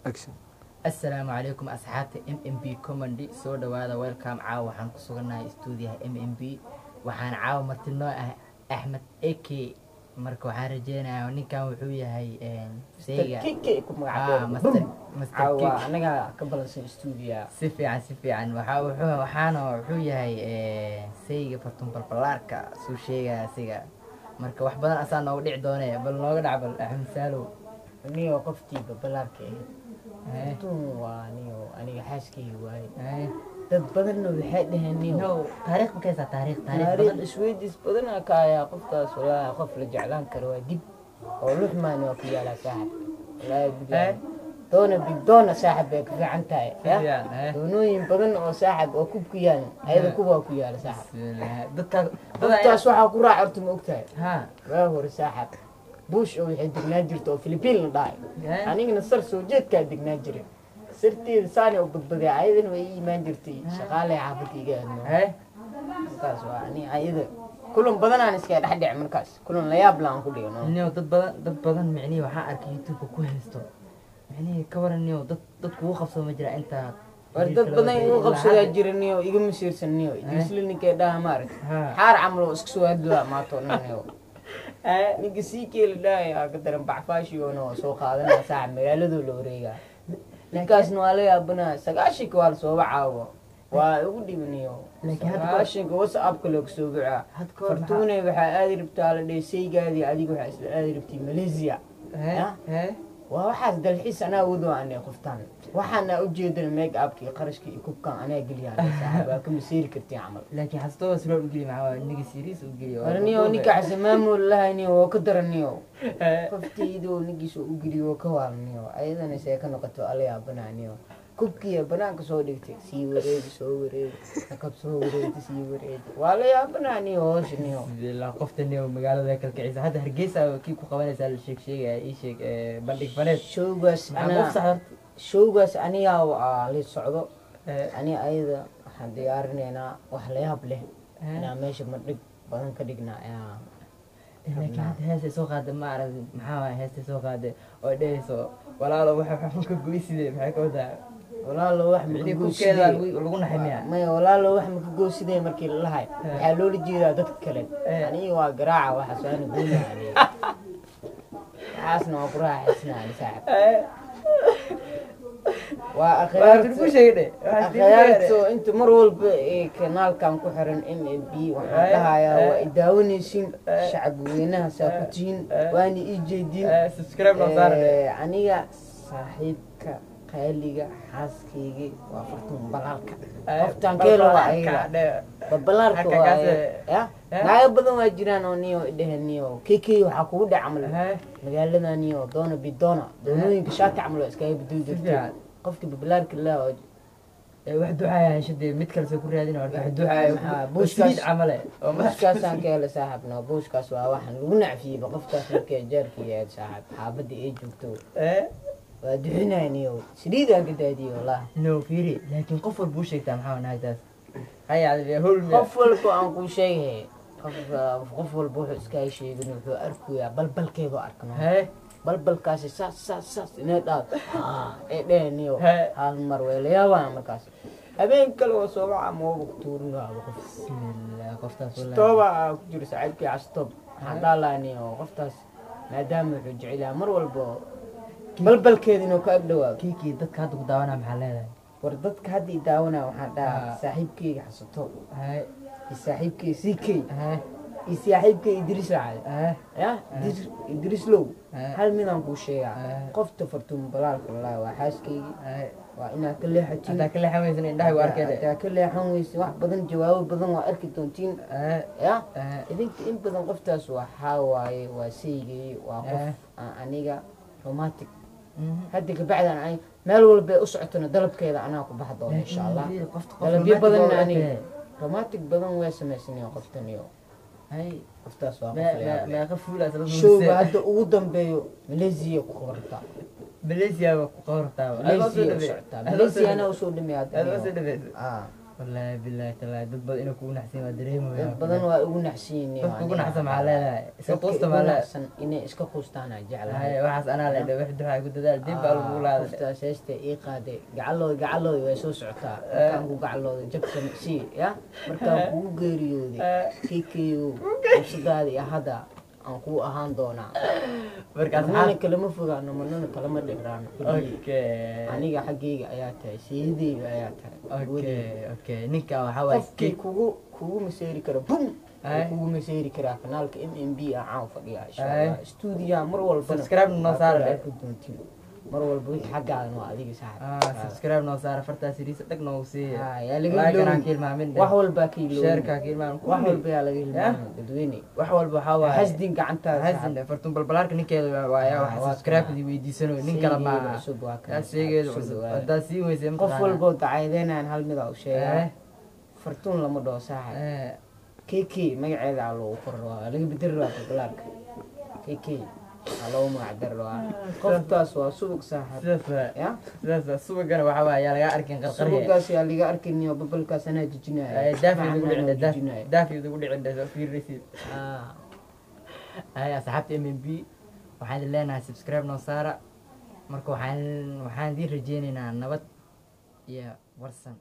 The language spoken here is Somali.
action. السلام عليكم أصحابتي MMB كوماندي سو دوادا ويلكم عاو وحان كسوغناhay استوديوها MMB waxaan caaw martino Axmed AK marka waxaan rajeynayaa ninkan wuxuu yahay Sayga kike ku magacaabo Master Kike anaga ka balansan studio si fiican wuxuu yahay sayga fartun balbalaarka soo sheegaya asiga marka wax badan asaa nooga dhici doonee bal nooga dhac bal Axmed Saalo niyo qoftii balbalaarka tun waa niyo aniga xaaskii waay dad badan waxay dhaheen niyo taariikh makaysa taariikh badan isweydiis badan ka ayaa qoftaas walaa qof la jeclaan karo waa dib oo luxmaan waa ku yaala saaxib walaa bilaay doona saaxib ay ku fiican tahay doonooyin badan oo saaxib oo kubku yaal ayada kuba ku yaala saaxib dadkaas waxa ku raacirto ma ogtahay waa hore saaxib bush oo waxay degnaa jirto oo Philippine la dhaay anigana sar soo jeedka degnaa jiray sirtii saani oo badbaday ayadana way iimaan jirtay shaqaale xaafadkiga markaas waa ani ayada kulan badan aan iska dhaxdhic markaas kulan la yaab laan ku dhigno niyo dad badan micnii waxa arkay YouTube ku haysto micnii ka waran niyo dad kugu qabsado ma jira inta war dad badan igu qabsada jiraniyo iga masiirsaniyo isla ninkay dhaha maarag xaar camlo isku soo hadlaa ma toonanayo ninka sii keel dhaay ka daran baxfaashiyoona soo qaadanaa saac magaalada la wareega ninkaasna waa la yaabana sagaashika waa soo wacaawo waa ugu dhibaniyo sagaashika WhatsApp kale ku soo bixaa fartuune waxa aad rabtaa la dheesaygaadii adiga waxa isla aad rabtay Malaysia waa waxaas dalxiis anaa wado aan qoftaan waxaana u jeedin make upkii qarashkii kubkan anaa galiyaan saaxiibaa ka masiir kartay amal laakiin hasto soo u geli macaa niga series u geliyo warniyo ninka xasamaamo lahayniyo oo ka daraniyo qoftiido nigiiso u geliyo ka waalniyo ayadana see ka noqoto alla yaabanaaniyo kubkii banaanka soo dhigtay sii wareeg kab soo wareeg sii wareeg waa la yaabanaaniyo hoosniyo la qoftaniyo magaalada kalkiciisa hadda Hargeysa kii ku qabanaysa la sheegay ii sheeg bandhig faneed showgaas aniga waa la socdo ani ayada waxaan diyaarinaynaa wax la yaab leh inaan meesha madhig badan ka dhignaa laakiin hadda heesta soo qaada ma arag maxaa heesta soo qaada oo dheeyso walaalo waxa ka goysidee maxay ka wadaa walaalo wax ma ku keeda lagu naximiya ma walaalo wax ma ku goosidee markii la lahay waxa loo jeedaa dad kale aniga waa garaaca waxa soo goynaa asna waa quraaxisnaa saaxib waa akhyaarto inta mar walba kanaalkan ku xiran MMB waxaan dhahayaa waa idaawanaysin shacab weynaha saakutiin waana ii jeedin subscribe loo saaray aniga saaxiibka qaaliga xaaskeyga waa fartun balaalka qoftaan keelo waa ayada balaalka waa naga badan waa jiraan oo niyo idhahaniyo keke waxa kugu dhac amal magaalada niyo doona bidona doonooyinka shaati amal iska bedel jirtaa qofka balaalka la wax ducaya shadee mid kale soo ku raadin wax ducaya buushkaas amale oo buushkaas aan kale saaxibna buushkaas waa waxan lagu nacfiyay qofkaas markay jaarkii yahay saaxib xaabada ay joogto waa duxinaaniyo sidiida ka daadiyo wallah no fiiri laakiin qof walba uu sheegtaa maxaa naagtaas hayaade hol qof walba aan ku sheegay qof walba wuxuu iska sheegay wuxuu arkayaa balbalkeedu arkano balbalkaasi saas inay dhaad ee dheeniyo hal mar weelayaa markaas habeen kale oo soo waca ma ugu tuurino qof bismillah qoftaas wallahi toba ku jiro saaxiibkii astob hadalaaniyo qoftaas maadaama wuxuu jecel mar walba balbalkeedina ka agdhawaa kiki dadka hadda ku daawana maxaa leedahay war dadka hadda daawana waxaan dhahaa saaxiibkeyga xasato saaxiibkey sikey saaxiibkey Idris Raacay Idris Low hal midaan ku sheegaa qofta fartuun balaalka wallahi waa xaaskeyga waa inaad ka leexatiin ka leexan indhahay waa arkay ka leexan weyse wax badan jawaabo badan waa arki doontiin idinka in badan qoftaas waxa waaye waa seygay waa qof aniga romantic hadda ka bacdan ay meel walba u socotona dalabkeeda anaa ku baxdo insha Allah dalabyo badan aniga romantic badan way sameysnay qoftaniyo qoftaas waa ma qafuulaas la show hadda ugu dambeeyo Malaysia ku qorta Malaysia ku qorta Malaysia ana soo dhameeyay wallaahi bilaahi talaahi dad badan inuu kugu naxsan waa dareemaya dad badan waa ugu naxsiin dad kugu naxsan maxaa leedahay iska quusta maa leedahay inay iska quustaan aan jeclahay waxaas anaa leedha wax duxaa ku dadaal dib baa lagu laaday qoftaas heesta ii qaaday gacalooda way soo socotaa markaan ku gacalooda jabsan si ya markaan kugu geeriyooday kikeyo fursadaada iyo hadda aan kuu ahaan doonaa markaas manana kalama fogaano manana kalama dhigraano okay aniga xaggayga ayaa tahay seedayga ayaa tahay okay ninka waxaa waaye qofkii kugu maseeri kara bum kugu maseeri karaa kanaalka MMB ah caan fadhiya insha Allah stuudiyaha mar walba subscribe noo saara mar walba wixii xaggaadan waa adiga saaxib subscribe noo saara fartaas iriisa dhag noogu siiya yaa laga hilmaamin wax walba ka iloobi sheerka ka hilmaamin wax walba yaa laga hilmaamin dadweyne wax walba waxaa waaye hasdin gacantaada hasdin fartun balbalaarka ninkeeda waaya wax subscribe di weydiisano nin kala ma sheegeedu cusub hadaa sii weysay qof walba dacaydeenaan hal mid u sheegaa fartun lama dhoo saaxib KK magaceeda loo qorro laga bedel rabaa balbalaarka KK loo magacdar rabaa qoftaas waa subag saaxib ya sidaas subagana waxa waaye yaa laga arkin qarqarye subagaas yaa laga arkin iyo babalkaas anaa jijinaya daafi ugu dhicin fiiraysid asxaabta MMB waxaan leenahay subscribe noo saara marka waxaan idin rajeynaynaa nabad iyo warsan